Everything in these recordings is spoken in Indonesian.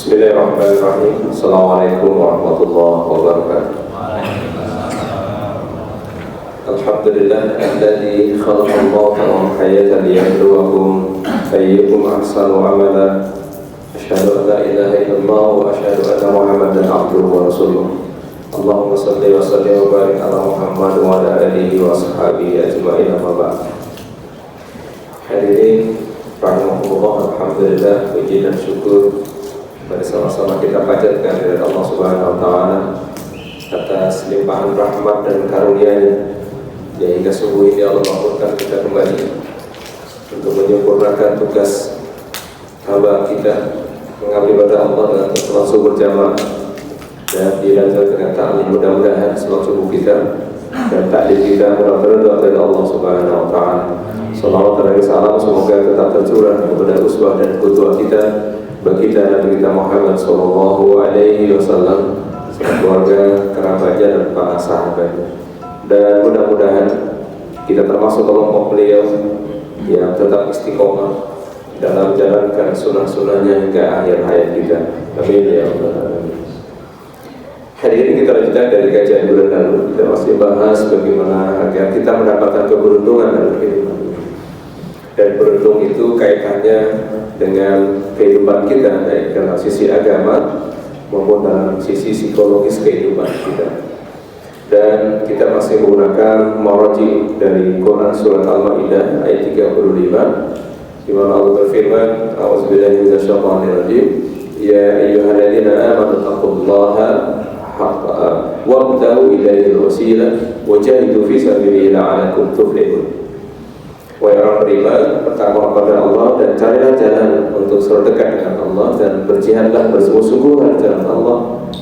Bismillahirrahmanirrahim. Assalamualaikum warahmatullahi wabarakatuh. Alhamdulillah alladzi khalaqal mauta wal hayata liyabluwakum ayyukum ahsanu amala. Asyhadu an la ilaha illallah wa asyhadu anna Muhammadan abduhu wa rasuluh. Allahumma shalli wa sallim wa barik ala Muhammad wa ala alihi wa sahbihi ajma'in, amma ba'd. Hadirin rahimahullah, alhamdulillah, puji dan syukur mari sama-sama kita panjatkan kepada Allah Subhanahu wa taala atas limpahan rahmat dan karunia-Nya yang hingga subuh ini Allah mampukan kita kembali untuk menyempurnakan tugas hamba kita mengabdi pada Allah dengan salat subuh berjamaah dan dilanjutkan dengan ta'lim. Mudah-mudahan salat subuh kita dan taklim kita benar-benar dari Allah Subhanahu wa taala. Salawat dan salam semoga tetap tercurah kepada uswah dan qudwah kita baginda Nabi kita Muhammad sallallahu alaihi wasallam, keluarga, kerabatnya dan para sahabatnya. Dan mudah-mudahan kita termasuk kelompok beliau yang tetap istiqomah dalam menjalankan sunnah-sunnahnya hingga akhir hayat kita. Amin ya rabbal alamin. Hari ini kita lanjutkan dari kajian bulan lalu. Kita masih bahas bagaimana agar kita mendapatkan keberuntungan dalam kehidupan ini. Dan beruntung itu kaitannya dengan kehidupan kita, baik dalam sisi agama maupun dalam sisi psikologis kehidupan kita. Dan kita masih menggunakan maraji dari Quran surat Al-Maidah ayat 35, di mana Allah berfirman, a'udzubillahi minasyaitonir rajim, ya ayyuhalladzina amanu taqullaha haqqa wabtaghu ilaihi al-wasilah wajahidu fi sabilihi la'allakum tuflihun. Wahai orang beriman, bertakwa kepada Allah dan carilah jalan untuk selalu dekat dengan Allah dan berjihadlah bersungguh-sungguh di jalan Allah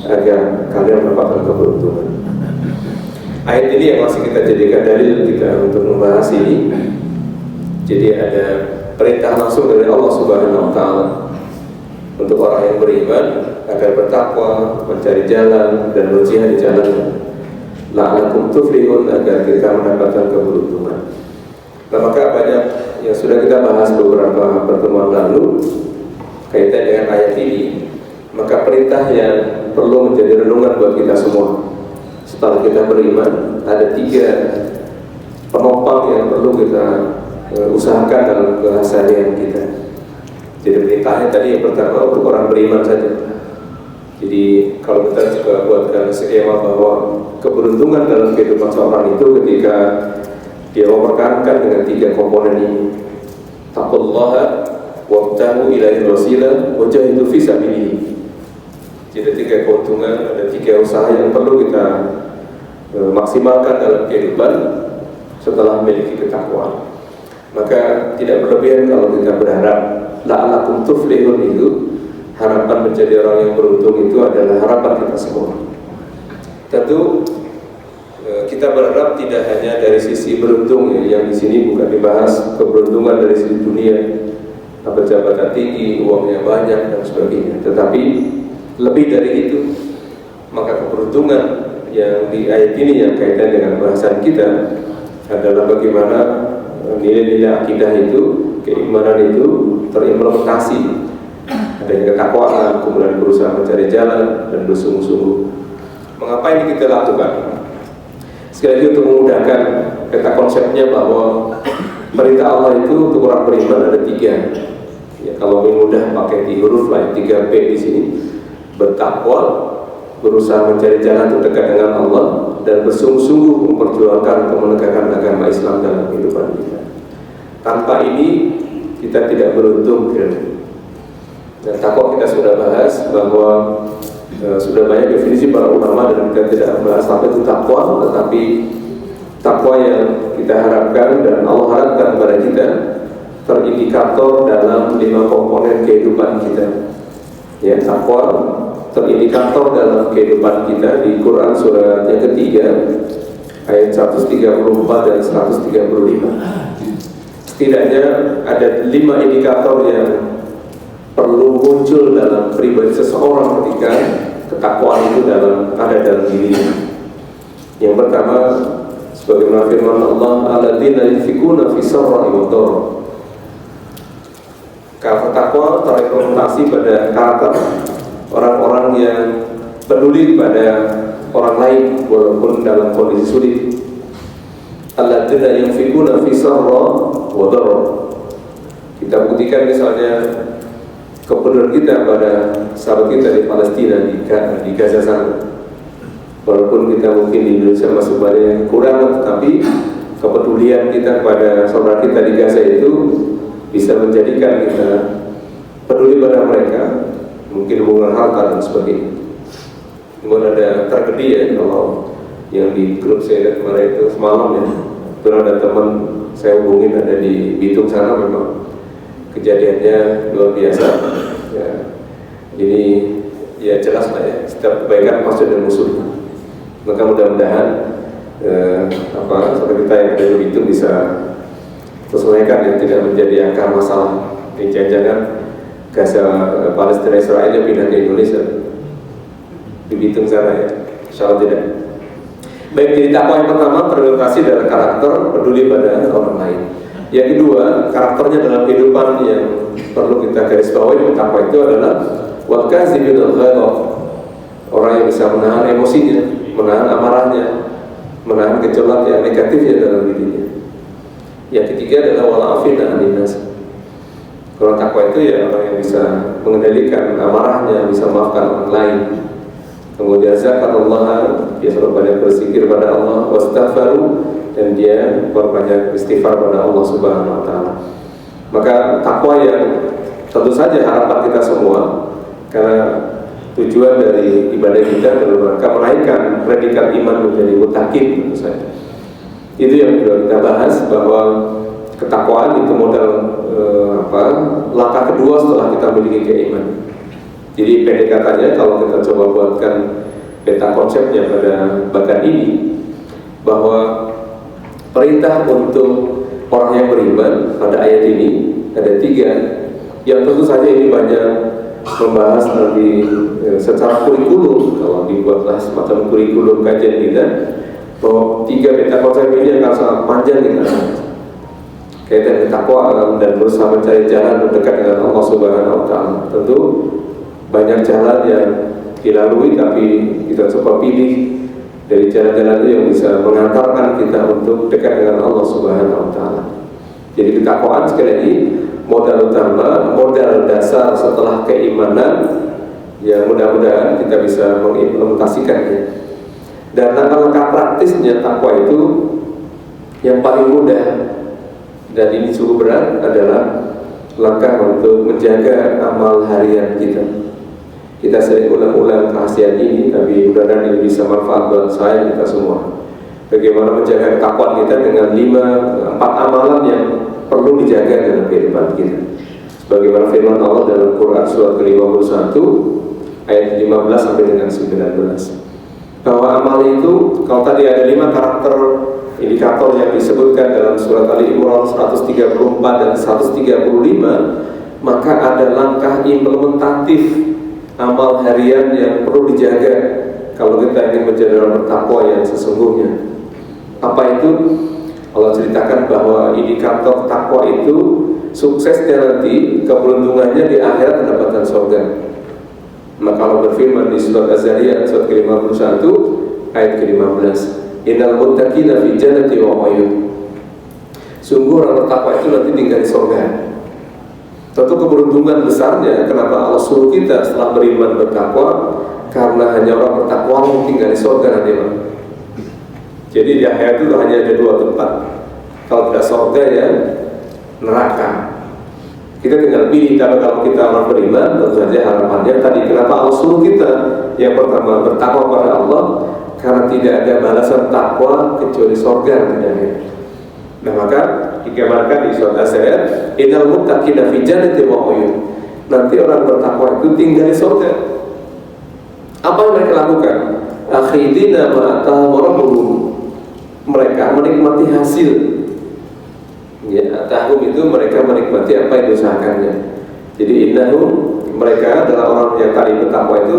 agar kalian mendapatkan keberuntungan. Ayat ini yang masih kita jadikan dalil kita untuk membahas ini. Jadi ada perintah langsung dari Allah Subhanahu wa taala untuk orang yang beriman agar bertakwa, mencari jalan dan berjihad di jalan la'allakum tuflihun, agar kita mendapatkan keberuntungan. Nah, maka banyak yang sudah kita bahas beberapa pertemuan lalu kaitan dengan ayat ini. Maka perintah yang perlu menjadi renungan buat kita semua setelah kita beriman, ada 3 penopang yang perlu kita usahakan dalam keseharian kita. Jadi perintahnya tadi yang pertama untuk orang beriman saja. Jadi kalau kita juga buatkan skema bahwa keberuntungan dalam kehidupan seorang itu ketika dia mempertahankan dengan 3 komponen ini. Taqullaha wabtaghu ilaihi wasilah wajahidu fi sabilihi. Jadi 3 keuntungan, ada 3 usaha yang perlu kita maksimalkan dalam kehidupan setelah memiliki ketakwaan. Maka tidak berlebihan kalau kita berharap la'allakum tuflihun, itu harapan menjadi orang yang beruntung itu adalah harapan kita semua. Tentu kita berharap tidak hanya dari sisi beruntung, yang di sini bukan dibahas keberuntungan dari sisi dunia, jabatan tinggi, uangnya banyak dan sebagainya, tetapi lebih dari itu. Maka keberuntungan yang di ayat ini yang kaitan dengan bahasan kita adalah bagaimana nilai-nilai akidah itu, keimanan itu terimplementasi, adanya ketakwaan, kemudian berusaha mencari jalan dan bersungguh-sungguh. Mengapa ini kita lakukan? Sekali lagi untuk memudahkan kata konsepnya bahwa perintah Allah itu untuk orang beriman ada 3. Ya, kalau lebih mudah pakai di huruf lain 3P di sini. Bertakwa, berusaha mencari jalan untuk dekat dengan Allah, dan bersungguh-sungguh memperjuangkan untuk menegakkan agama Islam dalam kehidupan kita. Tanpa ini kita tidak beruntung. Dan takwa kita sudah bahas bahwa sudah banyak definisi para ulama dan kita tidak bahas apa itu takwa, tetapi takwa yang kita harapkan dan Allah harapkan kepada kita terindikator dalam 5 komponen kehidupan kita. Ya, takwa terindikator dalam kehidupan kita di Quran surat yang ketiga ayat 134 dan 135. Setidaknya ada 5 indikator yang perlu muncul dalam pribadi seseorang ketika ketakwaan itu ada dalam dirinya. Yang pertama, sebagaimana firman Allah, alladzina yunfikuna fi sarra'i wad dharra. Kalau takwa terimplementasi pada karakter orang-orang yang peduli pada orang lain walaupun dalam kondisi sulit. Alladzina yunfikuna fi sarra wa dharra. Kita buktikan misalnya kepedulian kita pada sahabat kita di Palestina, di Gaza sana. Walaupun kita mungkin di Indonesia masih banyak yang kurang, tetapi kepedulian kita pada saudara kita di Gaza itu bisa menjadikan kita peduli pada mereka, mungkin hubungan harta dan sebagainya. Kemudian ada tragedi ya, kalau yang di grup saya lihat kemarin itu semalam ya, itu ada teman saya hubungin ada di Bitung sana, memang kejadiannya luar biasa ya. Jadi ya jelas lah ya, setiap kebaikan pasti ada musuh. Maka mudah-mudahan saudara kita yang ada di Bitung bisa terselesaikan ya, tidak menjadi akar masalah. Jangan-jangan Gaza Palestina Israel yang pindah ke Indonesia di Bitung sana ya, insyaallah tidak. Baik, jadi takwa yang pertama terorientasi dalam karakter peduli pada orang lain. Yang kedua, karakternya dalam kehidupan yang perlu kita garis bawahi. Takwa itu adalah wal kaziminul ghadab, orang yang bisa menahan emosinya, menahan amarahnya, menahan gejolak yang negatifnya dalam dirinya. Yang ketiga adalah wal afina anin nas. Orang takwa itu ya orang yang bisa mengendalikan amarahnya, bisa memaafkan orang lain. Kemudian zakarullah, dia selalu banyak berzikir pada Allah, wastaghfaru, dan dia berbanyak istighfar pada Allah Subhanahu wa taala. Maka takwa yang tentu saja harapan kita semua, karena tujuan dari ibadah kita dalam rangka menaikkan predikat iman menjadi muttaqin tentu saja. Itu yang sudah kita bahas, bahwa ketakwaan itu modal langkah kedua setelah kita memiliki keimanan. Jadi pendekatannya kalau kita coba buatkan peta konsepnya pada bagian ini, bahwa perintah untuk orang yang beriman pada ayat ini ada 3, yang tentu saja ini banyak membahas nanti secara kurikulum. Kalau dibuatlah semacam kurikulum kajian kita, bahwa 3 peta konsep ini akan sangat panjang kita kaitan ketakwaan dan berusaha mencari jalan mendekat dengan Allah Subhanahu wa taala. Tentu banyak jalan yang dilalui, tapi kita coba pilih dari jalan-jalan itu yang bisa mengantarkan kita untuk dekat dengan Allah Subhanahu wa taala. Jadi ketakwaan sekali lagi modal utama, modal dasar setelah keimanan, yang mudah-mudahan kita bisa mengimplementasikannya. Dan langkah-langkah praktisnya takwa itu yang paling mudah dan ini cukup berat adalah langkah untuk menjaga amal harian kita. Kita sering ulang-ulang kehasian ini, tapi mudah-mudahan ini bisa manfaat buat saya, kita semua. Bagaimana menjaga ketakwaan kita dengan 4 amalan yang perlu dijaga dalam kehidupan kita. Sebagaimana firman Allah dalam Quran surat ke-51 ayat 15 sampai dengan 19. Bahwa amal itu, kalau tadi ada 5 karakter indikator yang disebutkan dalam surat Ali Imran 134 dan 135, maka ada langkah implementatif amal harian yang perlu dijaga kalau kita ingin menjadi orang bertakwa yang sesungguhnya. Apa itu? Allah ceritakan bahwa indikator takwa itu suksesnya nanti, keberuntungannya di akhirat mendapatkan surga. Maka Allah berfirman di surat Az-Zariyat surat ke-51 ayat ke-15, innal muttaqina fi jannati wa 'uyun. Sungguh orang bertakwa itu nanti tinggal di surga. Tentu keberuntungan besarnya kenapa Allah suruh kita setelah beriman bertakwa, karena hanya orang bertakwa yang tinggal di surga nanti, Pak. Jadi di akhirat itu hanya ada 2 tempat. Kalau tidak surga ya neraka. Kita tinggal pilih. Kalau kita orang beriman, tentu saja harapannya tadi, kenapa Allah suruh kita yang pertama bertakwa pada Allah, karena tidak ada balasan takwa kecuali surga nanti. Nah, maka digambarkan di surat Az-Zariyat, innal muttaqina fi jannati wa 'uyun. Nanti orang bertakwa itu tinggal di surga. Apa yang mereka lakukan? Akhidina ma atahum rabbuhum. Mereka menikmati hasil. Ya, atahum itu mereka menikmati apa yang diusahakannya. Jadi innahum, mereka adalah orang yang tadi bertakwa itu,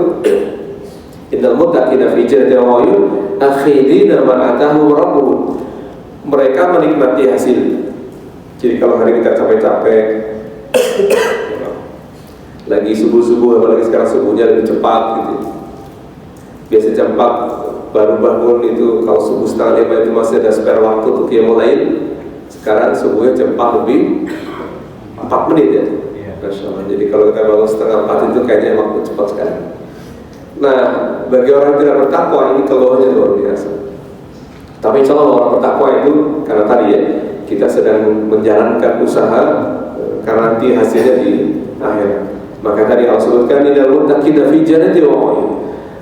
innal muttaqina fi jannati wa 'uyun akhidina ma atahum rabbuhum. Mereka menikmati hasil. Jadi kalau hari kita capek-capek lagi lagi subuh-subuh, apalagi sekarang subuhnya lebih cepat gitu. Biasa jam 4 baru bangun itu, kalau subuh setengah 5 itu masih ada spare waktu untuk qiyamul lail. Sekarang subuhnya jam 4 lebih 4 menit ya. Masya Allah. Jadi kalau kita bangun setengah 4 itu kayaknya waktu cepat sekali. Nah, bagi orang yang tidak bertakwa ini keluhannya luar biasa. Tapi insya Allah orang bertakwa itu, karena tadi ya, kita sedang menjalankan usaha karena nanti hasilnya di akhir. Maka tadi Allah sebutkan innal muttaqina fi jannatin wa 'uyun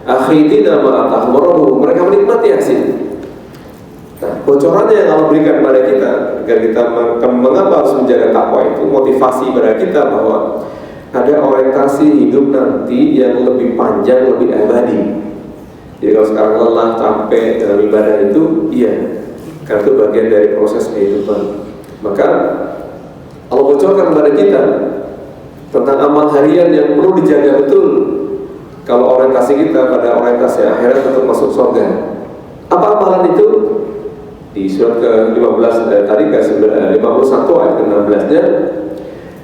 akhidina ma atahum rabbuhum, mereka menikmati hasil. Nah, bocorannya yang Allah berikan kepada kita agar kita mengapa harus menjaga takwa itu, motivasi pada kita bahwa ada orientasi hidup nanti yang lebih panjang, lebih abadi. Jadi kalau sekarang lelah, capek dalam ibadah itu, iya, karena itu bagian dari proses kehidupan. Maka Allah bocorkan kepada kita tentang amal harian yang perlu dijaga betul. Kalau orientasi kita pada orientasi akhirat untuk masuk surga, apa amalan itu? Di surat ke-15 tadi ke-51 ayat ke-16-nya,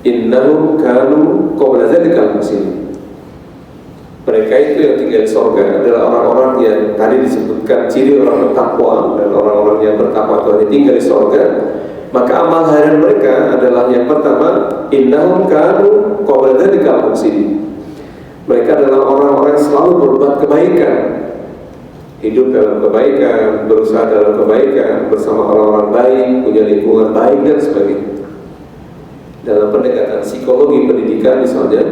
innahum kanu qabla dzalika muslimin. Mereka itu yang tinggal di surga adalah orang-orang yang tadi disebutkan ciri orang bertakwa, dan orang-orang yang bertakwa itu tinggal di surga. Maka amal harian mereka adalah yang pertama, innahum kanu qabla dzalika muslimin. Mereka adalah orang-orang yang selalu berbuat kebaikan, hidup dalam kebaikan, berusaha dalam kebaikan, bersama orang-orang baik, punya lingkungan baik dan sebagainya. Dalam pendekatan psikologi pendidikan misalnya,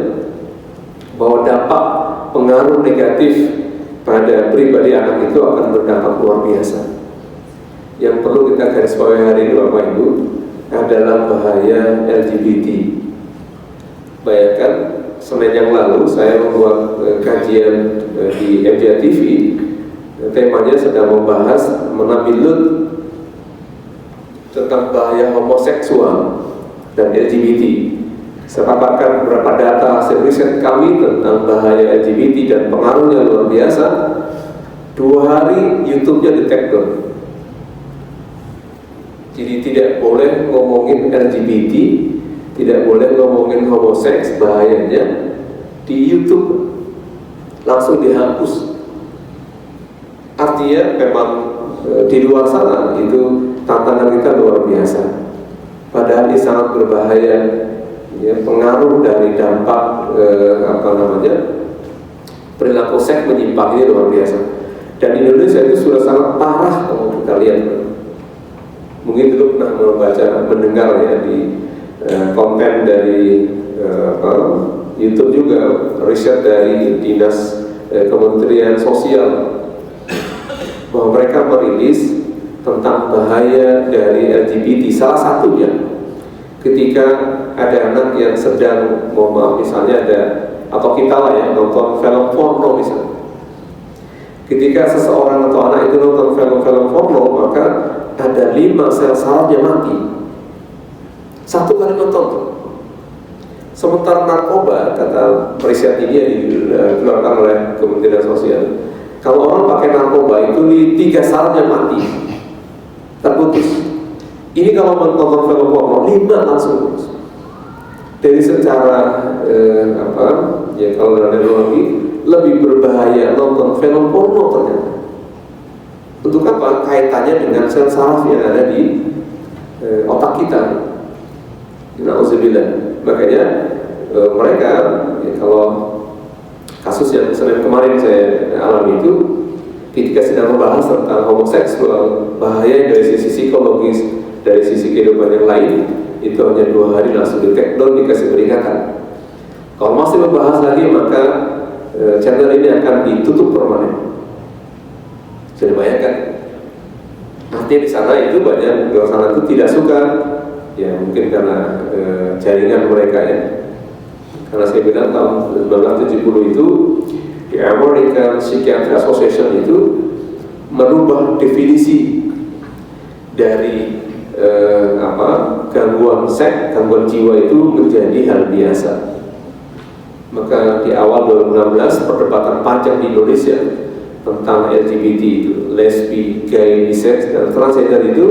bahwa dampak pengaruh negatif pada pribadi anak itu akan berdampak luar biasa. Yang perlu kita garis bawahi hari ini Bapak Ibu adalah bahaya LGBT. Bayangkan Senin yang lalu saya membuat kajian di MJ TV. Temanya sedang membahas menabilut tentang bahaya homoseksual dan LGBT. Saya paparkan beberapa data hasil riset kami tentang bahaya LGBT dan pengaruhnya luar biasa. 2 hari YouTube-nya di-take down. Jadi tidak boleh ngomongin LGBT, tidak boleh ngomongin homoseks, bahayanya di YouTube langsung dihapus. Artinya memang di luar sana itu tantangan kita luar biasa. Padahal ini sangat berbahaya. Ya, pengaruh dari dampak perilaku seks menyimpang ini luar biasa. Dan Indonesia itu sudah sangat parah kalau kita lihat. Mungkin dulu pernah mendengar ya di konten dari YouTube juga, riset dari Dinas Kementerian Sosial, bahwa mereka merilis tentang bahaya dari LGBT. Salah satunya ketika ada anak yang sedang, misalnya ada, atau kita lah ya, nonton film porno misalnya. Ketika seseorang atau anak itu nonton film-film porno, maka ada 5 sel sarafnya mati 1 kali nonton. Sementara narkoba, kata riset ini yang dikeluarkan oleh Kementerian Sosial, kalau orang pakai narkoba itu di 3 sarafnya mati, terputus. Ini kalau menonton film porno 5 langsung putus. Jadi secara kalau dari neurologi lebih berbahaya nonton film porno ternyata. Untuk apa? Kaitannya dengan sel saraf yang ada di otak kita. Nauzubillah. Makanya mereka kalau kasus yang Senin kemarin saya alami itu, ketika sedang membahas tentang homoseksual, bahaya dari sisi psikologis, dari sisi kehidupan yang lain, itu hanya 2 hari langsung di-take down, dikasih peringatan. Kalau masih membahas lagi, maka channel ini akan ditutup permanen. Bisa dibayangkan. Artinya di sana itu banyak, di sana itu tidak suka, ya mungkin karena jaringan mereka ya. Karena saya bilang tahun 1970 itu di American Psychiatric Association itu merubah definisi dari gangguan seks, gangguan jiwa itu menjadi hal biasa. Maka di awal 2016 perdebatan panjang di Indonesia tentang LGBT itu, lesbi, gay, bisex, dan transgender itu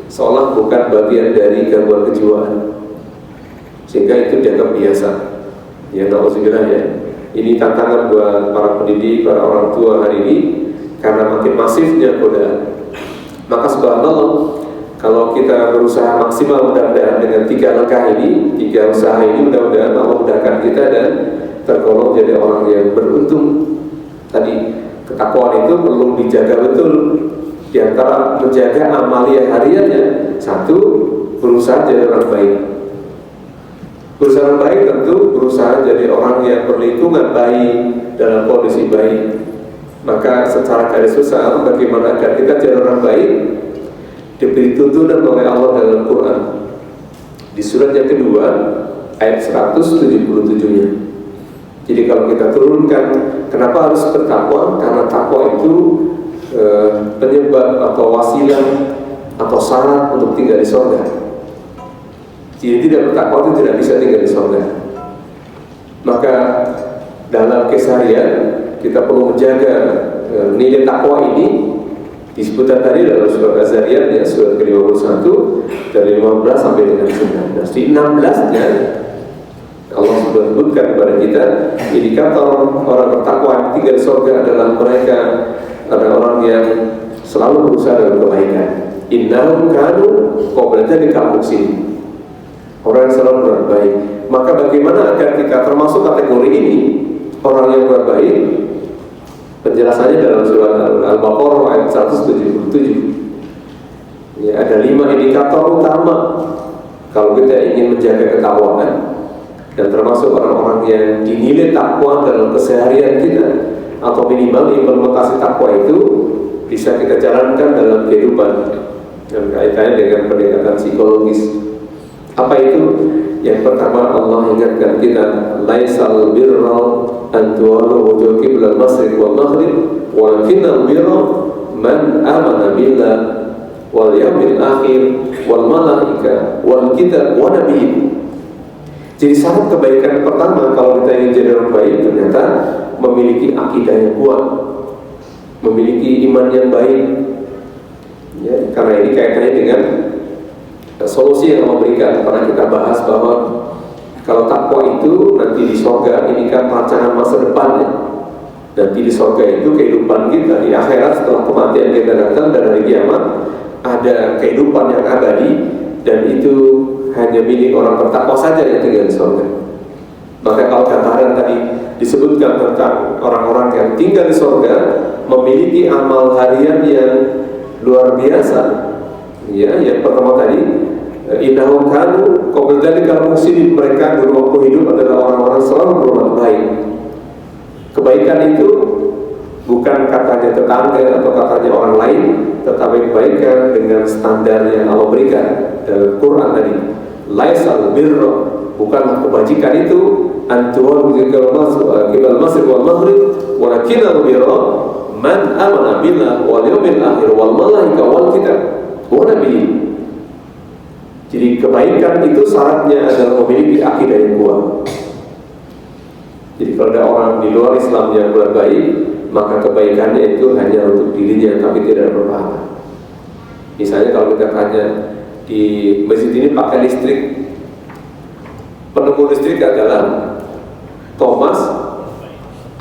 seolah bukan bagian dari gangguan kejiwaan, sehingga itu dianggap biasa. Ya, na'udzubillah ya. Ini tantangan buat para pendidik, para orang tua hari ini, karena makin masifnya godaan. Maka subhanallah, kalau kita berusaha maksimal mudah-mudahan dengan 3 langkah ini, 3 usaha ini, mudah-mudahan Allah mudahkan kita dan tergolong jadi orang yang beruntung. Tadi ketakwaan itu perlu dijaga betul. Di antara menjaga amalia hariannya, 1, berusaha jadi orang baik. Berusaha baik tentu berusaha jadi orang yang berlingkungan baik, dalam kondisi baik. Maka secara garis besar bagaimana agar kita jadi orang baik diberi tuntunan oleh Allah dalam Quran. Di surat yang kedua ayat 177-nya. Jadi kalau kita turunkan, kenapa harus bertakwa? Karena takwa itu penyebab atau wasilah atau syarat untuk tinggal di surga. Jadi tidak bertakwa itu tidak bisa tinggal di surga. Maka dalam keseharian kita perlu menjaga nilai takwa ini. Disebutkan tadi dalam surat Az-Zariyat ya, surat ke-51 dari 15 sampai dengan 19. Di 16-nya Allah sudah sebutkan kepada kita indikator orang bertakwa yang tinggal di surga adalah mereka adalah orang yang selalu berusaha dalam kebaikan. Innahum kanu qabla dzalika muhsinin. Orang yang selalu berbuat baik. Maka bagaimana agar kita termasuk kategori ini, orang yang berbuat baik? Penjelasannya dalam surat Al-Baqarah ayat 177. Ya, ada 5 indikator utama kalau kita ingin menjaga ketakwaan dan termasuk orang-orang yang dinilai takwa dalam keseharian kita, atau minimal implementasi takwa itu bisa kita jalankan dalam kehidupan dan kaitannya dengan pendekatan psikologis. Apa itu? Yang pertama, Allah ingatkan kita, laisal birra an tuwallu wujuhakum qibla al-masyriq wal maghrib, walakinnal birra man amana billah wal yawmil akhir wal malaika wal kitab wan nabiyyin. Jadi syarat kebaikan pertama kalau kita ingin jadi orang baik ternyata memiliki akidah yang kuat, memiliki iman yang baik. Ya, karena ini kaitannya dengan solusi yang Allah berikan. Pernah kita bahas bahwa kalau takwa itu nanti di surga, ini kan rancangan masa depannya. Nanti di surga itu kehidupan kita di akhirat setelah kematian kita datang dan hari kiamat ada kehidupan yang abadi, dan itu hanya milik orang bertakwa saja yang tinggal di surga. Maka kalau gambaran tadi disebutkan tentang orang-orang yang tinggal di surga memiliki amal harian yang luar biasa. Ya, yang pertama tadi, innahum kanu qabla dzalika muhsinin, mereka dulu waktu hidup adalah orang-orang selalu berbuat baik. Kebaikan itu bukan katanya tetangga atau katanya orang lain, tetapi kebaikan dengan standar yang Allah berikan dalam Quran tadi. Laisal birra, bukan kebajikan itu antuwal qibla al-masyriq wal maghrib, walakinnal birra man amana billah wal yawmil akhir wal malaika wal kitab. Nabi. Jadi kebaikan itu syaratnya adalah memiliki akidah yang kuat. Jadi kalau ada orang di luar Islam yang berbaik, maka kebaikannya itu hanya untuk dirinya, tapi tidak berpahala. Misalnya kalau kita tanya di masjid ini pakai listrik, penemu listrik adalah Thomas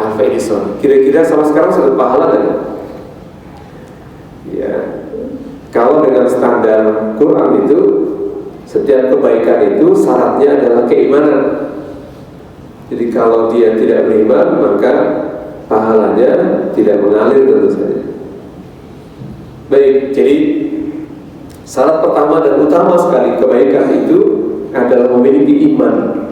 Alva Edison. Kira-kira sama sekarang sudah pahala kan? Ya. Kalau dengan standar Quran itu, setiap kebaikan itu syaratnya adalah keimanan. Jadi kalau dia tidak beriman, maka pahalanya tidak mengalir tentu saja. Baik, jadi syarat pertama dan utama sekali kebaikan itu adalah memiliki iman,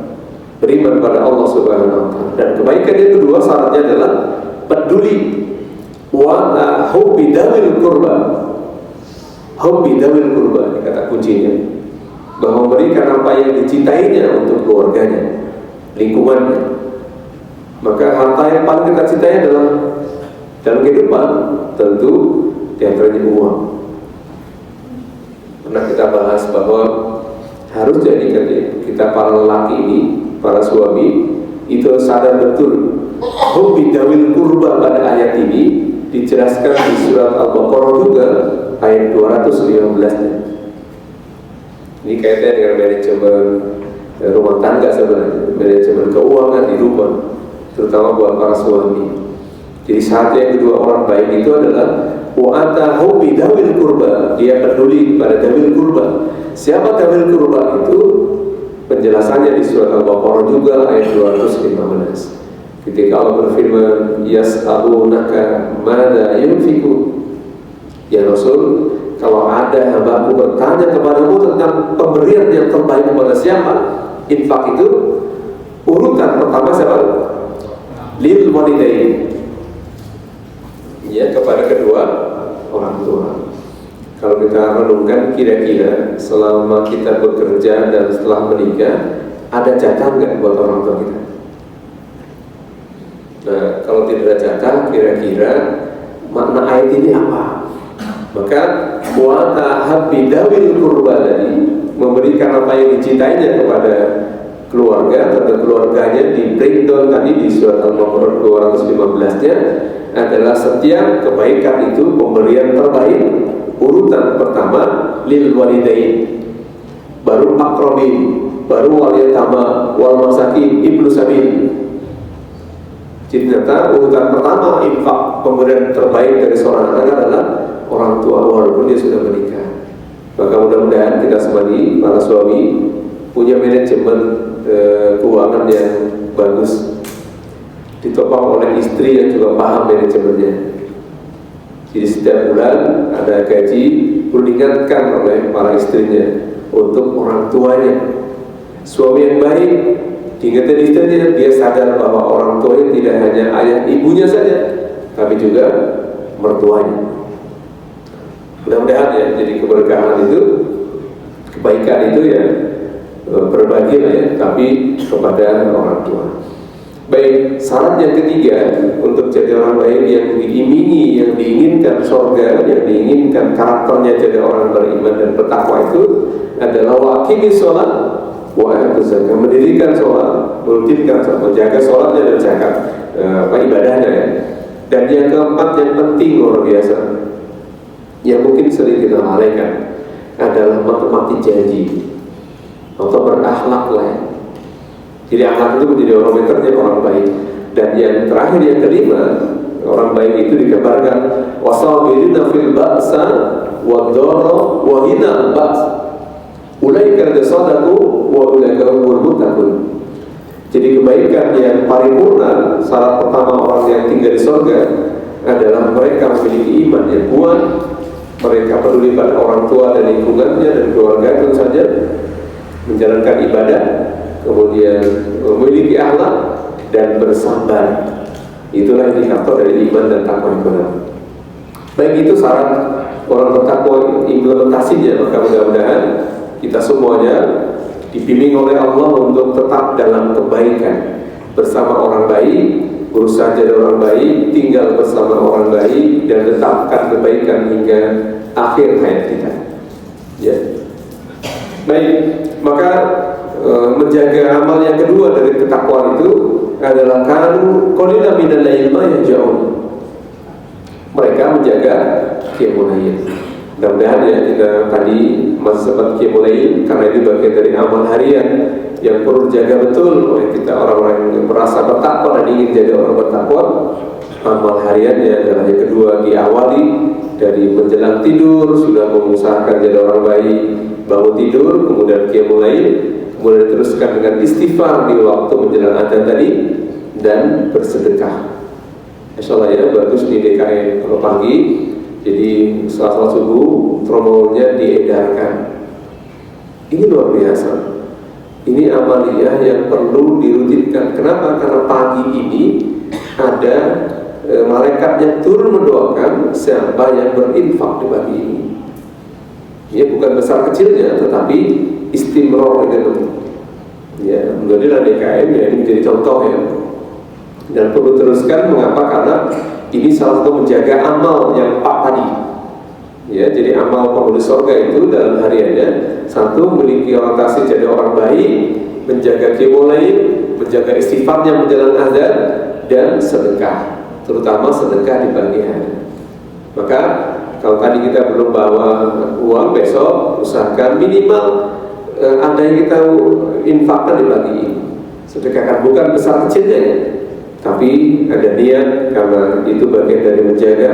beriman pada Allah Subhanahu wa Ta'ala. Dan kebaikan yang kedua syaratnya adalah peduli wa hubbi dawil qurba. Hubbi dawil qurba, ini kata kuncinya, bahwa memberikan apa yang dicintainya untuk keluarganya, lingkungannya. Maka harta yang paling kita cintai adalah dalam kehidupan tentu diantaranya uang. Pernah kita bahas bahwa harus jadi kita para lelaki ini, para suami itu sadar betul hubbi dawil qurba pada ayat ini dijelaskan di surat Al-Baqarah juga ayat 215-nya. Ini kaitannya dengan manajemen rumah tangga sebenarnya, manajemen keuangan di rumah, terutama buat para suami. Jadi syarat yang kedua orang baik itu adalah wa'atahu bidawil kurba, dia peduli kepada dawil kurba. Siapa dawil kurba itu? Penjelasannya di surat Al-Baqarah juga ayat 215. Ketika Allah berfirman, yas'alunaka madza yunfiqun. Ya Rasul, kalau ada hambaku bertanya kepadamu tentang pemberian yang terbaik kepada siapa, infak itu urutan pertama siapa? Lil walidain, ya, kepada kedua orang tua. Kalau kita renungkan kira-kira selama kita bekerja dan setelah menikah, ada jatah nggak buat orang tua kita? Nah, kalau tidak ada jatah, kira-kira makna ayat ini apa? Maka wa'ata habbi dawil kurba tadi, memberikan apa yang dicintainya kepada keluarga, atau keluarganya di breakdown tadi di surat Al-Baqarah 215-nya adalah setiap kebaikan itu pemberian terbaik. Urutan pertama lil walidain, baru aqrabin, baru wal yatama, wal masakin, ibnu sabil. Jadi ternyata urutan pertama infak, pemberian terbaik dari seorang anak adalah orang tua walaupun dia sudah menikah. Maka mudah-mudahan kita sebagai para suami punya manajemen keuangan yang bagus, ditopang oleh istri yang juga paham manajemennya. Jadi setiap bulan ada gaji perlu diingatkan oleh para istrinya untuk orang tuanya. Suami yang baik diingatkan istrinya, dia sadar bahwa orang tuanya tidak hanya ayah ibunya saja, tapi juga mertuanya. Mudah-mudahan ya, jadi keberkahan itu, kebaikan itu ya berbagi lah ya, tapi kepada orang tua. Baik, syarat yang ketiga untuk jadi orang baik yang diimini, yang diinginkan surga, yang diinginkan karakternya jadi orang beriman dan bertakwa itu adalah waqimi sholat wa atuz zakat, mendirikan sholat, merutinkan sholat, menjaga sholatnya dan zakat, ibadahnya ya. Dan yang keempat yang penting luar biasa, yang mungkin sering kita lalaikan adalah menepati janji atau berakhlak lah ya. Jadi akhlak itu menjadi barometernya orang baik. Dan yang terakhir yang kelima, orang baik itu digambarkan wasabirina fil ba'sa wad-dharra wa hina al-ba's. Ulaika sadaqu wa ulaika humul muttaqun. Jadi kebaikan yang paripurna, syarat pertama orang yang tinggal di surga adalah mereka memiliki iman yang kuat, mereka peduli pada orang tua dan lingkungannya dan keluarga tentu saja, menjalankan ibadah, kemudian memiliki akhlak dan bersabar. Itulah indikator dari iman dan takwa yang benar. Baik, itu syarat orang bertakwa, implementasinya. Maka mudah-mudahan kita semuanya dibimbing oleh Allah untuk tetap dalam kebaikan, bersama orang baik, berusaha jadi orang baik, tinggal bersama orang baik, dan tetapkan kebaikan hingga akhir hayat kita. Ya. Baik, maka menjaga amal yang kedua dari ketakwaan itu adalah kanu qalilan minal laili ma yahjaun. Mereka menjaga qiyamul lail. Mudah-mudahan ya kita tadi masih sempat qiyamul lail, karena itu bagian dari amal harian yang perlu dijaga betul oleh kita orang-orang yang merasa bertakwa dan ingin jadi orang bertakwa. Amal hariannya adalah yang kedua, diawali dari menjelang tidur sudah mengusahakan jadi orang baik, bangun tidur, kemudian qiyamul lail, kemudian diteruskan dengan istighfar di waktu menjelang adzan tadi, dan bersedekah. Insyaallah ya, bagus di DKM kalau pagi. Jadi setelah subuh tromolnya diedarkan. Ini luar biasa. Ini amaliyah yang perlu dirutinkan. Kenapa? Karena pagi ini ada malaikat yang turun mendoakan siapa yang berinfak di pagi ini. Ini bukan besar kecilnya, tetapi istimror gitu. Ya, menjadilah DKM ya, ini menjadi contoh ya. Dan perlu teruskan, mengapa? Karena ini salah satu menjaga amal yang 4 tadi. Ya, jadi amal penghuni surga itu dalam hariannya, satu, memiliki orientasi jadi orang baik, menjaga qiyamul lail, menjaga istighfarnya menjelang azan, dan sedekah, terutama sedekah di pagi hari. Maka kalau tadi kita belum bawa uang, besok usahakan minimal ada yang kita infakkan dibagi, sedekahkan, bukan besar kecilnya ya, tapi ada niat karena itu bagian dari menjaga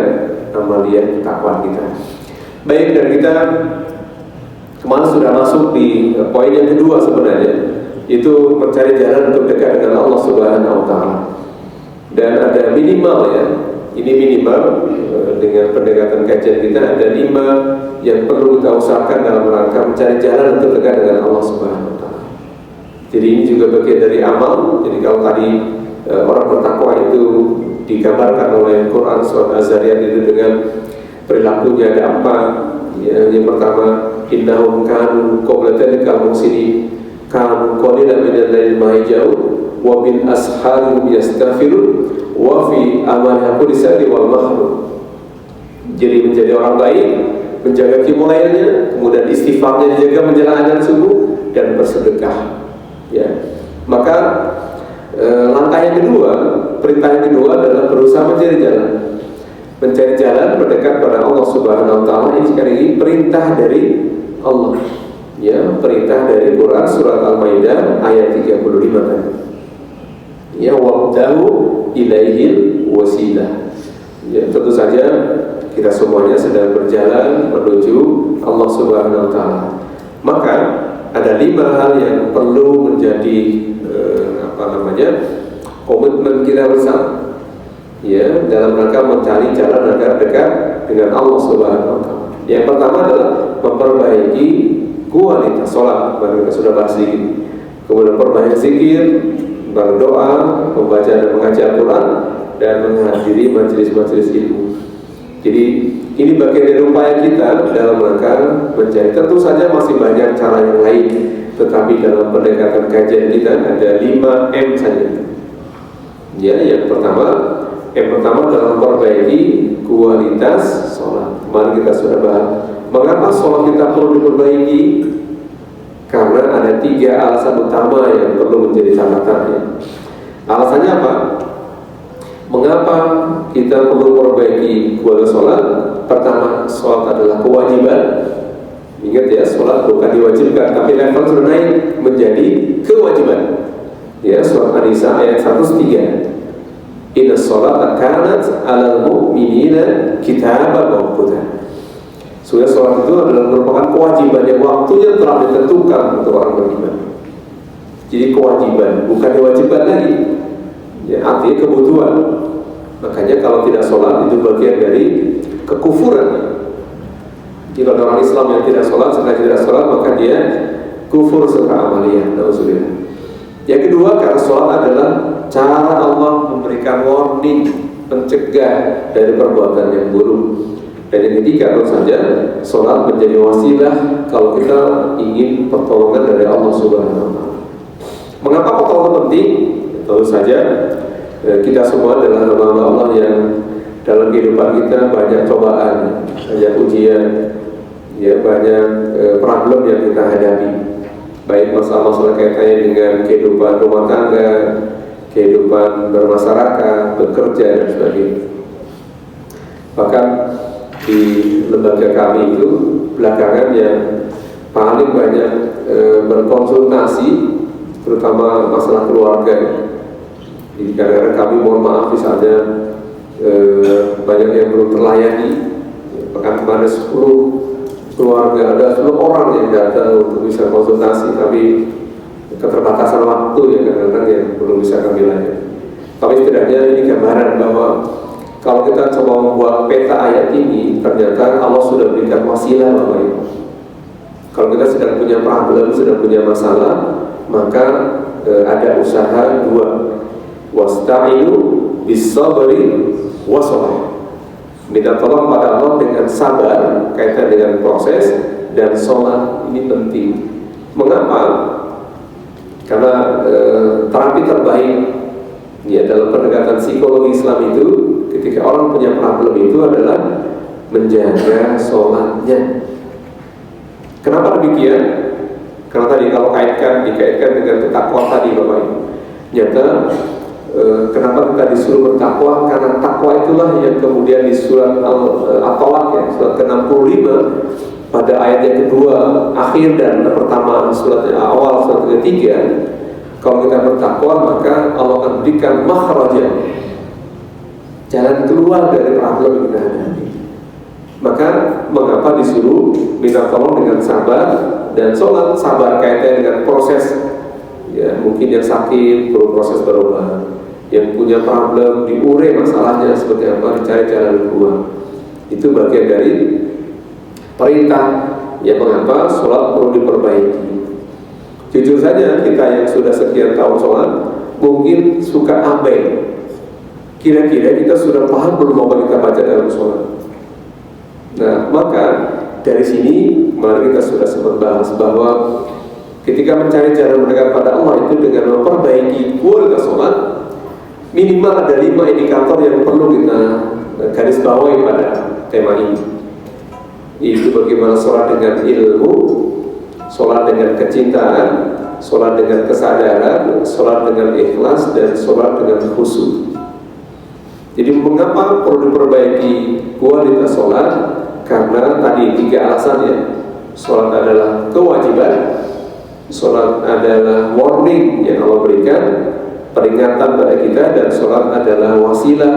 amalia ketakwaan kita. Baik, dan kita kemarin sudah masuk di poin yang kedua sebenarnya, itu mencari jalan untuk dekat dengan Allah Subhanahu wa Ta'ala. Dan ada minimal ya, ini minimal dengan pendekatan kajian kita ada 5 yang perlu kita usahakan dalam rangka mencari jalan untuk dekat dengan Allah Subhanahu wa Ta'ala. Jadi ini juga bagian dari amal. Jadi kalau tadi orang bertakwa itu digambarkan oleh Quran surat Az-Zariyat itu dengan perilakunya ada apa? Ya, yang pertama, innahum kanu qabla dhalika muhsinin, kanu qalilan minal laili ma yahjaun, wa bil ashari yastaghfirun, wa fi amalihim lisari wal mahrum. Jadi menjadi orang baik, menjaga qiyamulailnya, kemudian istighfarnya dijaga menjelang azan subuh, dan bersedekah. Ya, maka langkah yang kedua, perintah yang kedua adalah berusaha mencari jalan. Mencari jalan mendekat pada Allah Subhanahu wa Ta'ala. Ini sekali lagi perintah dari Allah. Ya, perintah dari Quran surat Al-Maidah ayat 35 tadi. Ya, wabdahu ilaihil wasilah. Ya, tentu saja kita semuanya sedang berjalan menuju Allah Subhanahu wa Ta'ala. Maka ada 5 hal yang perlu menjadi komitmen kita bersama, ya, dalam rangka mencari jalan agar dekat dengan Allah Subhanahu wa Ta'ala. Yang pertama adalah memperbaiki kualitas sholat, baru kita sudah bahas sedikit. Kemudian perbanyak zikir, berdoa, membaca dan mengaji Al-Quran, dan menghadiri majelis-majelis ilmu. Jadi ini bagian dari upaya kita dalam rangka mencari. Tentu saja masih banyak cara yang lain, tetapi dalam pendekatan kajian kita ada 5M saja. Ya, yang pertama adalah memperbaiki kualitas sholat. Kemarin kita sudah bahas mengapa sholat kita perlu diperbaiki. Karena ada 3 alasan utama yang perlu menjadi catatannya. Alasannya apa? Mengapa kita perlu memperbaiki kualitas sholat? Pertama, sholat adalah kewajiban. Ingat ya, sholat bukan diwajibkan, tapi level sudah naik menjadi kewajiban. Ya, surat An-Nisa ayat 103. Inna sholata kanat 'alal mu'minina kitaban mawquta. Sudah sholat itu adalah merupakan kewajiban yang waktunya telah ditentukan untuk orang beriman. Jadi kewajiban, bukan diwajibkan lagi. Ya, artinya kebutuhan. Makanya kalau tidak sholat itu bagian dari kekufuran. Jika orang Islam yang tidak sholat, sengaja tidak sholat, maka dia kufur serta amaliyah. Nauzubillah. Yang kedua, karena sholat adalah cara Allah memberikan warning, mencegah dari perbuatan yang buruk. Dan yang ketiga, tentu saja sholat menjadi wasilah kalau kita ingin pertolongan dari Allah Subhanahu wa Ta'ala. Mengapa pertolongan penting? Tentu saja kita semua adalah hamba Allah yang dalam kehidupan kita banyak cobaan, banyak ujian, ya, banyak problem yang kita hadapi. Baik masalah-masalah kaitannya dengan kehidupan rumah tangga, kehidupan bermasyarakat, bekerja dan sebagainya. Bahkan di lembaga kami itu belakangan yang paling banyak berkonsultasi, terutama masalah keluarga. Kadang-kadang kami mohon maaf misalnya banyak yang belum terlayani. Bahkan kemarin 10 keluarga, ada 10 orang yang datang untuk bisa konsultasi, tapi keterbatasan waktu ya kadang-kadang yang belum bisa kami layani. Tapi setidaknya ini gambaran bahwa kalau kita coba membuat peta ayat ini, ternyata Allah sudah berikan wasilah Bapak Ibu. Kalau kita sedang punya problem, sedang punya masalah, maka ada usaha 2. Wasta'inu bis-sabri was-shalah. Minta tolong pada Allah dengan sabar kaitan dengan proses, dan sholat ini penting. Mengapa? Karena terapi terbaik ya dalam pendekatan psikologi Islam itu, ketika orang punya problem itu adalah menjaga sholatnya. Kenapa demikian? Karena tadi kalau dikaitkan dengan takwa tadi Bapak Ibu, nyata kenapa kita disuruh bertakwa? Karena takwa itulah yang kemudian di surat At-Talaq ya, surat ke-65 pada ayat yang kedua akhir dan pertama awal surat ketiga, kalau kita bertakwa maka Allah akan berikan makhraja, jalan keluar dari problem yang kita hadapi. Maka mengapa disuruh minta tolong dengan sabar dan sholat? Sabar kaitannya dengan proses, ya mungkin yang sakit perlu proses berobat, yang punya problem diure masalahnya seperti apa, dicari jalan keluar. Itu bagian dari perintah. Ya mengapa sholat perlu diperbaiki. Jujur saja kita yang sudah sekian tahun sholat mungkin suka abai. Kira-kira kita sudah paham belum apa kita baca dalam sholat. Nah maka dari sini mari kita sudah sempat bahas bahwa ketika mencari jalan mendekat pada Allah itu dengan memperbaiki kualitas sholat, minimal ada 5 indikator yang perlu kita garis bawahi pada tema ini. Itu bagaimana sholat dengan ilmu, sholat dengan kecintaan, sholat dengan kesadaran, sholat dengan ikhlas, dan sholat dengan khusyuk. Jadi mengapa perlu diperbaiki kualitas sholat? Karena tadi 3 alasan ya. Sholat adalah kewajiban, sholat adalah warning yang Allah berikan, peringatan pada kita, dan sholat adalah wasilah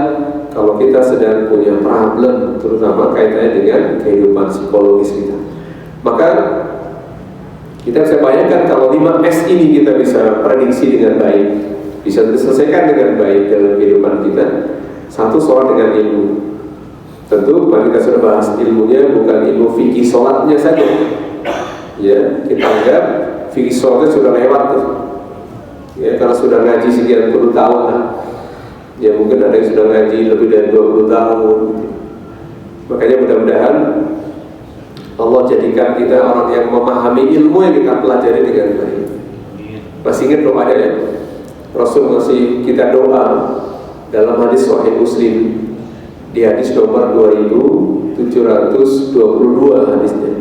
kalau kita sedang punya problem, terutama kaitannya dengan kehidupan psikologis kita. Maka kita bisa bayangkan kalau 5S ini kita bisa prediksi dengan baik, bisa diselesaikan dengan baik dalam kehidupan kita. Satu, sholat dengan ilmu. Tentu kita sudah bahas ilmunya bukan ilmu fikih sholatnya saja. Ya, kita anggap fikih sholatnya sudah lewat tuh. Ya, karena sudah ngaji sekian puluh tahun lah. Ya mungkin ada yang sudah ngaji lebih dari 20 tahun. Makanya mudah-mudahan Allah jadikan kita orang yang memahami ilmu yang kita pelajari dengan baik. Masih ingat doanya ya? Rasul ngasih kita doa dalam hadis Sahih Muslim, di hadis nomor 2722 hadisnya.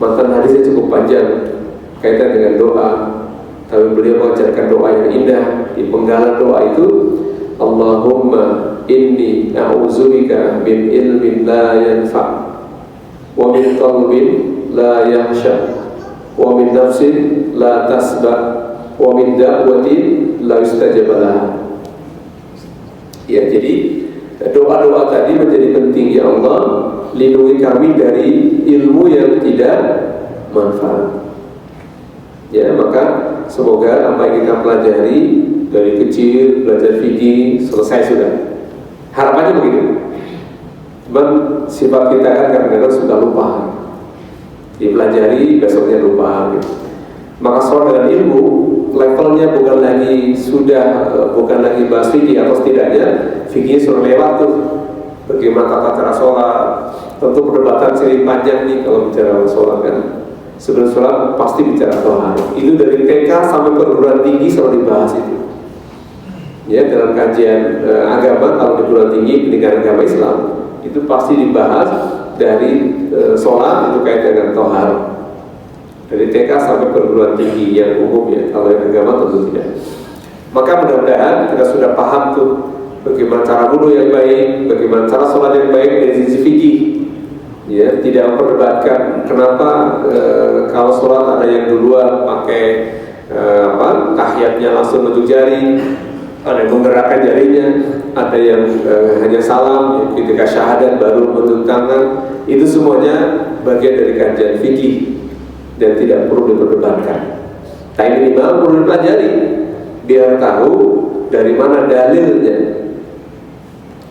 Matan hadisnya cukup panjang kaitan dengan doa, tapi beliau mengajarkan doa yang indah. Di penggalan doa itu, Allahumma inni a'udzubika min ilmin la yanfa' wa min qalbin la yakhsha wa min nafsin la tasba' wa min da'watin la yustajab laha. Ya, jadi doa-doa tadi menjadi penting. Ya Allah, lindungi kami dari ilmu yang tidak manfaat. Ya, maka semoga apa yang kita pelajari dari kecil, belajar fikih, selesai sudah. Harapannya begitu. Cuman sifat kita kan kadang-kadang sudah lupa. Dipelajari, besoknya lupa gitu. Maka sholat dengan ilmu, levelnya bukan lagi bahas fikih, atau setidaknya fikih sudah lewat tuh. Bagaimana tata cara sholat. Tentu perdebatan sering panjang nih kalau bicara sholat kan. Sebelum sholat pasti bicara sholat. Itu dari TK sampai perguruan tinggi selalu dibahas itu. Ya, dalam kajian agama, kalau di perguruan tinggi pendidikan agama Islam itu pasti dibahas dari sholat itu kaitan dengan tohar. Dari TK sampai perguruan tinggi yang umum ya, kalau yang agama tentu tidak. Maka mudah-mudahan kita sudah paham tuh bagaimana cara wudu yang baik, bagaimana cara sholat yang baik dari sisi fikih. Ya, tidak memperdebatkan kenapa kalau sholat ada yang duluan pakai tahiyatnya langsung menunjuk jari, ada yang menggerakkan jarinya, ada yang hanya salam ketika syahadat baru menunjuk tangan. Itu semuanya bagian dari kajian fikih dan tidak perlu diperdebatkan. Tapi minimal perlu dipelajari biar tahu dari mana dalilnya.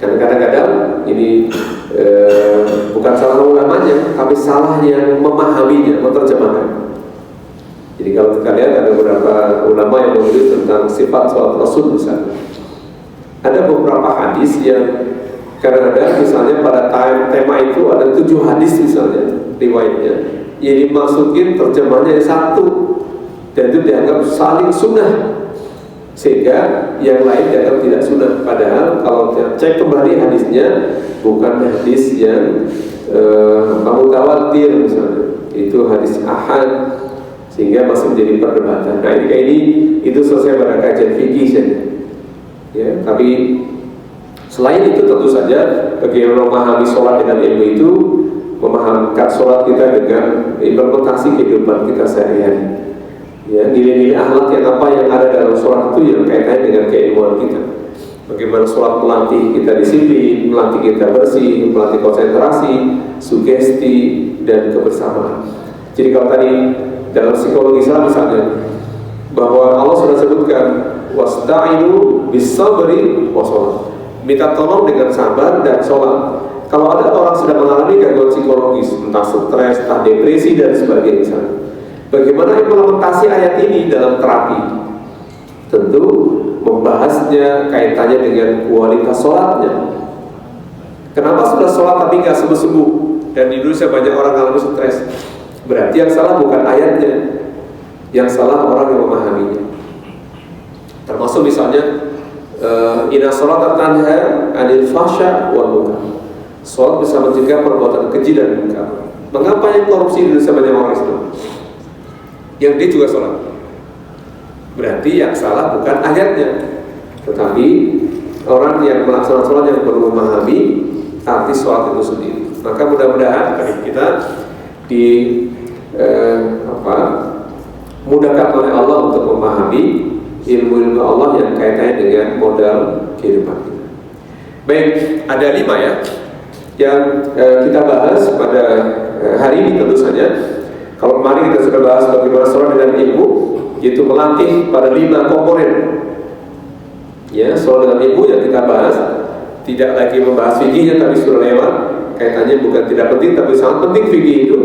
Karena kadang-kadang ini bukan salah ulamanya, tapi salah yang memahaminya, menerjemahkan. Jadi kalau kita lihat ada beberapa ulama yang menulis tentang sifat sholat Rasul misalnya. Ada beberapa hadis yang kadang-kadang misalnya pada tema itu ada 7 hadis misalnya riwayatnya, yang dimasukin terjemahnya satu dan itu dianggap saling sunnah, sehingga yang lain dianggap tidak sunnah. Padahal kalau cek kembali hadisnya bukan hadis yang mutawatir misalnya, itu hadis ahad, sehingga masih menjadi perdebatan. Nah ini itu selesai pada kajian fikih saja. Ya, tapi selain itu tentu saja bagaimana memahami sholat dengan ilmu itu, memahami memahamkan sholat kita dengan implementasi kehidupan kita sehari-hari. Ya, nilai-nilai akhlak yang apa yang ada dalam sholat itu yang kaitannya dengan keilmuan kita. Bagaimana sholat melatih kita disiplin, melatih kita bersih, melatih konsentrasi, sugesti, dan kebersamaan. Jadi kalau tadi dalam psikologi Islam misalnya, bahwa Allah sudah sebutkan wasta'inu bis-sabri was-shalah, minta tolong dengan sabar dan sholat. Kalau ada orang sedang mengalami gangguan psikologis, entah stres, entah depresi dan sebagainya, bagaimana implementasi ayat ini dalam terapi? Tentu membahasnya kaitannya dengan kualitas sholatnya. Kenapa sudah sholat tapi nggak sembuh-sembuh? Dan di Indonesia banyak orang mengalami stres. Berarti yang salah bukan ayatnya, yang salah orang yang memahaminya. Termasuk misalnya inna sholata tanha 'anil fahsya wal munkar. Sholat bisa mencegah perbuatan keji dan munkar. Mengapa yang korupsi di Indonesia banyak orang Islam? Yang dia juga sholat. Berarti yang salah bukan ayatnya, tetapi orang yang melaksanakan sholat yang perlu memahami arti sholat itu sendiri. Maka mudah-mudahan kita mudahkan oleh Allah untuk memahami ilmu-ilmu Allah yang kaitannya dengan modal kehidupan kita. Baik, ada 5 ya yang kita bahas pada hari ini tentu saja. Kalau kemarin kita sudah bahas bagaimana sholat dengan ilmu, yaitu melatih pada 5 komponen. Ya, sholat dengan ilmu yang kita bahas, tidak lagi membahas fikihnya tapi sudah lewat. Kaitannya bukan tidak penting tapi sangat penting fikih itu.